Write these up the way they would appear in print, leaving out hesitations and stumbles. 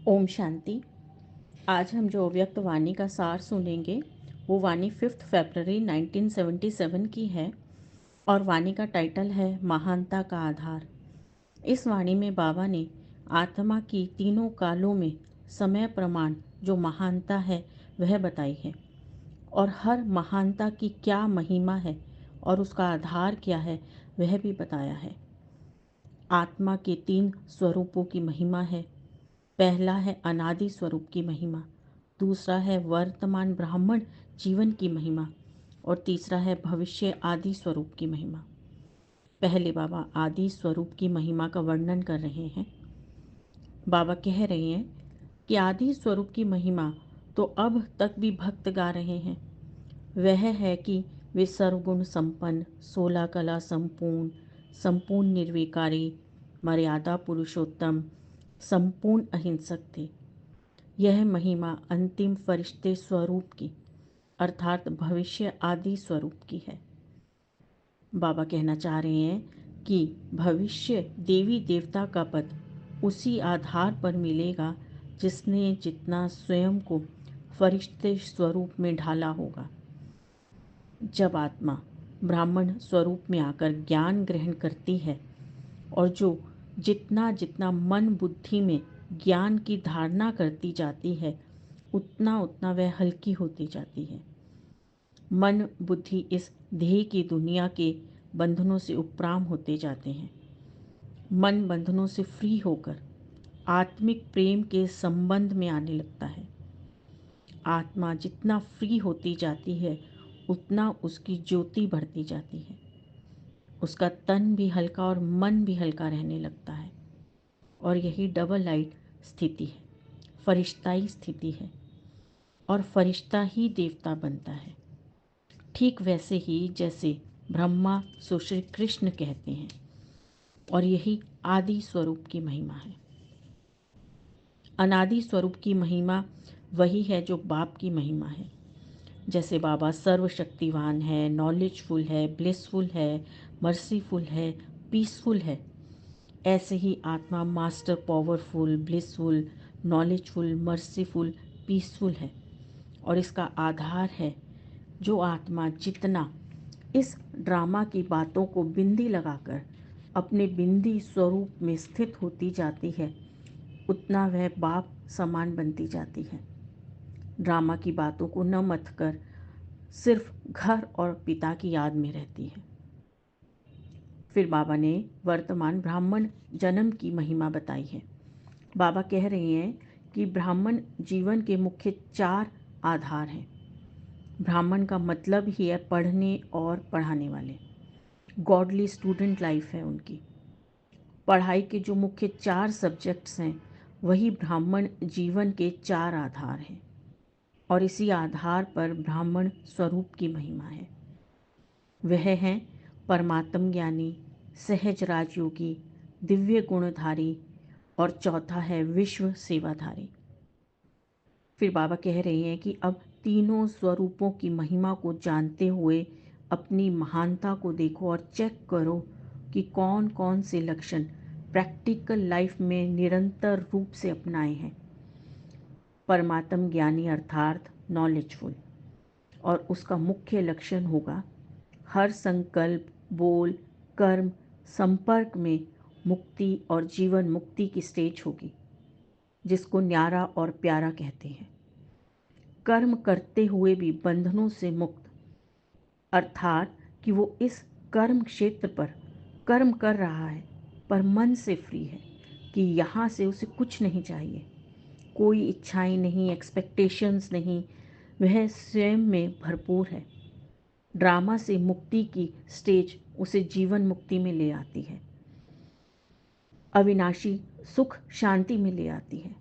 ओम शांति। आज हम जो अव्यक्त वाणी का सार सुनेंगे वो वाणी 5 फरवरी 1977 की है और वाणी का टाइटल है महानता का आधार। इस वाणी में बाबा ने आत्मा की तीनों कालों में समय प्रमाण जो महानता है वह बताई है और हर महानता की क्या महिमा है और उसका आधार क्या है वह भी बताया है। आत्मा के 3 स्वरूपों की महिमा है। पहला है अनादि स्वरूप की महिमा, दूसरा है वर्तमान ब्राह्मण जीवन की महिमा और तीसरा है भविष्य आदि स्वरूप की महिमा। पहले बाबा आदि स्वरूप की महिमा का वर्णन कर रहे हैं। बाबा कह रहे हैं कि आदि स्वरूप की महिमा तो अब तक भी भक्त गा रहे हैं। वह है कि वे सर्वगुण संपन्न, 16 कला संपूर्ण, संपूर्ण निर्विकारी, मर्यादा पुरुषोत्तम, संपूर्ण अहिंसक थे। यह महिमा अंतिम फरिश्ते स्वरूप की अर्थात भविष्य आदि स्वरूप की है। बाबा कहना चाह रहे हैं कि भविष्य देवी देवता का पद उसी आधार पर मिलेगा जिसने जितना स्वयं को फरिश्ते स्वरूप में ढाला होगा। जब आत्मा ब्राह्मण स्वरूप में आकर ज्ञान ग्रहण करती है और जो जितना जितना मन बुद्धि में ज्ञान की धारणा करती जाती है उतना उतना वह हल्की होती जाती है। मन बुद्धि इस देह की दुनिया के बंधनों से उपराम होते जाते हैं। मन बंधनों से फ्री होकर आत्मिक प्रेम के संबंध में आने लगता है। आत्मा जितना फ्री होती जाती है उतना उसकी ज्योति बढ़ती जाती है। उसका तन भी हल्का और मन भी हल्का रहने लगता है और यही डबल लाइट स्थिति है, फरिश्ताई स्थिति है और फरिश्ता ही देवता बनता है। ठीक वैसे ही जैसे ब्रह्मा सो श्री कृष्ण कहते हैं और यही आदि स्वरूप की महिमा है। अनादि स्वरूप की महिमा वही है जो बाप की महिमा है। जैसे बाबा सर्वशक्तिवान है, नॉलेजफुल है, ब्लिसफुल है, मर्सीफुल है, पीसफुल है, ऐसे ही आत्मा master powerful, blissful, knowledgeful, merciful, peaceful है और इसका आधार है जो आत्मा जितना इस ड्रामा की बातों को बिंदी लगाकर अपने बिंदी स्वरूप में स्थित होती जाती है उतना वह बाप समान बनती जाती है। ड्रामा की बातों को न मत कर सिर्फ घर और पिता की याद में रहती है। फिर बाबा ने वर्तमान ब्राह्मण जन्म की महिमा बताई है। बाबा कह रहे हैं कि ब्राह्मण जीवन के मुख्य 4 आधार हैं। ब्राह्मण का मतलब ही है पढ़ने और पढ़ाने वाले। गॉडली स्टूडेंट लाइफ है उनकी। पढ़ाई के जो मुख्य 4 सब्जेक्ट्स हैं वही ब्राह्मण जीवन के 4 आधार हैं और इसी आधार पर ब्राह्मण स्वरूप की महिमा है। वह हैं परमात्म ज्ञानी, सहज राजयोगी, दिव्य गुणधारी और चौथा है विश्व सेवाधारी। फिर बाबा कह रहे हैं कि अब तीनों स्वरूपों की महिमा को जानते हुए अपनी महानता को देखो और चेक करो कि कौन कौन से लक्षण प्रैक्टिकल लाइफ में निरंतर रूप से अपनाए हैं। परमात्म ज्ञानी अर्थात नॉलेजफुल और उसका मुख्य लक्षण होगा हर संकल्प, बोल, कर्म, संपर्क में मुक्ति और जीवन मुक्ति की स्टेज होगी जिसको न्यारा और प्यारा कहते हैं। कर्म करते हुए भी बंधनों से मुक्त अर्थात कि वो इस कर्म क्षेत्र पर कर्म कर रहा है पर मन से फ्री है कि यहाँ से उसे कुछ नहीं चाहिए, कोई इच्छाएं नहीं, एक्सपेक्टेशंस नहीं, वह स्वयं में भरपूर है। ड्रामा से मुक्ति की स्टेज उसे जीवन मुक्ति में ले आती है, अविनाशी सुख शांति में ले आती है।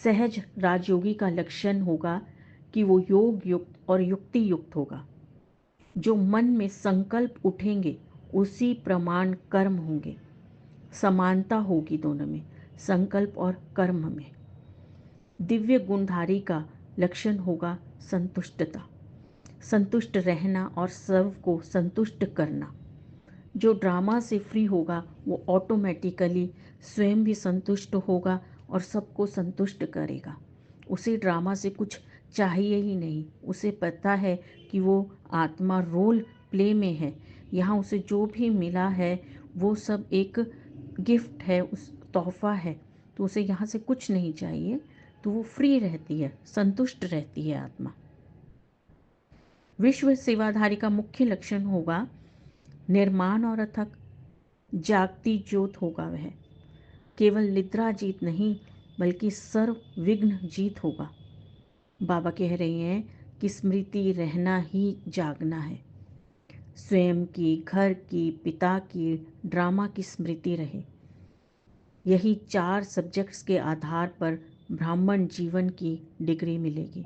सहज राजयोगी का लक्षण होगा कि वो योग युक्त और युक्ति युक्त होगा। जो मन में संकल्प उठेंगे उसी प्रमाण कर्म होंगे, समानता होगी दोनों में, संकल्प और कर्म में। दिव्य गुणधारी का लक्षण होगा संतुष्टता, संतुष्ट रहना और सब को संतुष्ट करना। जो ड्रामा से फ्री होगा वो ऑटोमेटिकली स्वयं भी संतुष्ट होगा और सबको संतुष्ट करेगा। उसे ड्रामा से कुछ चाहिए ही नहीं। उसे पता है कि वो आत्मा रोल प्ले में है। यहाँ उसे जो भी मिला है वो सब एक गिफ्ट है, उस तोहफा है। तो उसे यहाँ से कुछ नहीं चाहिए, तो वो फ्री रहती है, संतुष्ट रहती है आत्मा। विश्व सेवाधारी का मुख्य लक्षण होगा निर्माण और अथक जागती ज्योत होगा वह। केवल निद्रा जीत नहीं बल्कि सर्व विघ्न जीत होगा। बाबा कह रहे हैं कि स्मृति रहना ही जागना है। स्वयं की, घर की, पिता की, ड्रामा की स्मृति रहे। यही 4 सब्जेक्ट्स के आधार पर ब्राह्मण जीवन की डिग्री मिलेगी।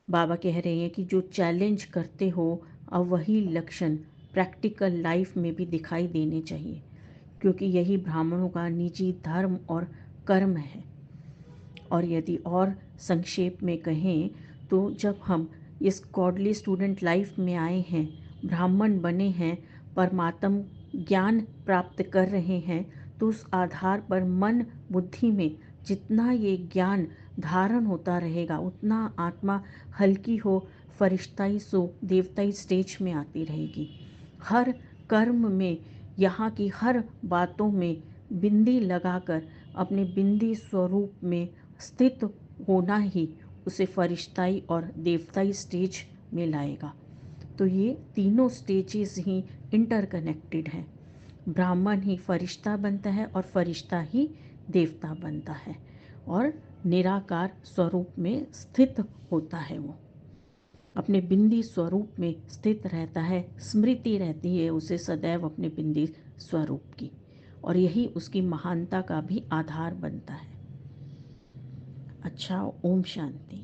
बाबा कह रहे हैं कि जो चैलेंज करते हो, अब वही लक्षण प्रैक्टिकल लाइफ में भी दिखाई देने चाहिए, क्योंकि यही ब्राह्मणों का निजी धर्म और कर्म है। और यदि और संक्षेप में कहें तो जब हम इस गॉडली स्टूडेंट लाइफ में आए हैं, ब्राह्मण बने हैं, परमात्म ज्ञान प्राप्त कर रहे हैं, तो उस आधार पर मन बुद्धि में जितना ये ज्ञान धारण होता रहेगा उतना आत्मा हल्की हो, फरिश्ताई सो देवताई स्टेज में आती रहेगी। हर कर्म में, यहाँ की हर बातों में बिंदी लगाकर अपने बिंदी स्वरूप में स्थित होना ही उसे फरिश्ताई और देवताई स्टेज में लाएगा। तो ये तीनों स्टेजेस ही इंटरकनेक्टेड हैं। ब्राह्मण ही फरिश्ता बनता है और फरिश्ता ही देवता बनता है और निराकार स्वरूप में स्थित होता है। वो अपने बिंदी स्वरूप में स्थित रहता है, स्मृति रहती है उसे सदैव अपने बिंदी स्वरूप की, और यही उसकी महानता का भी आधार बनता है। अच्छा, ओम शांति।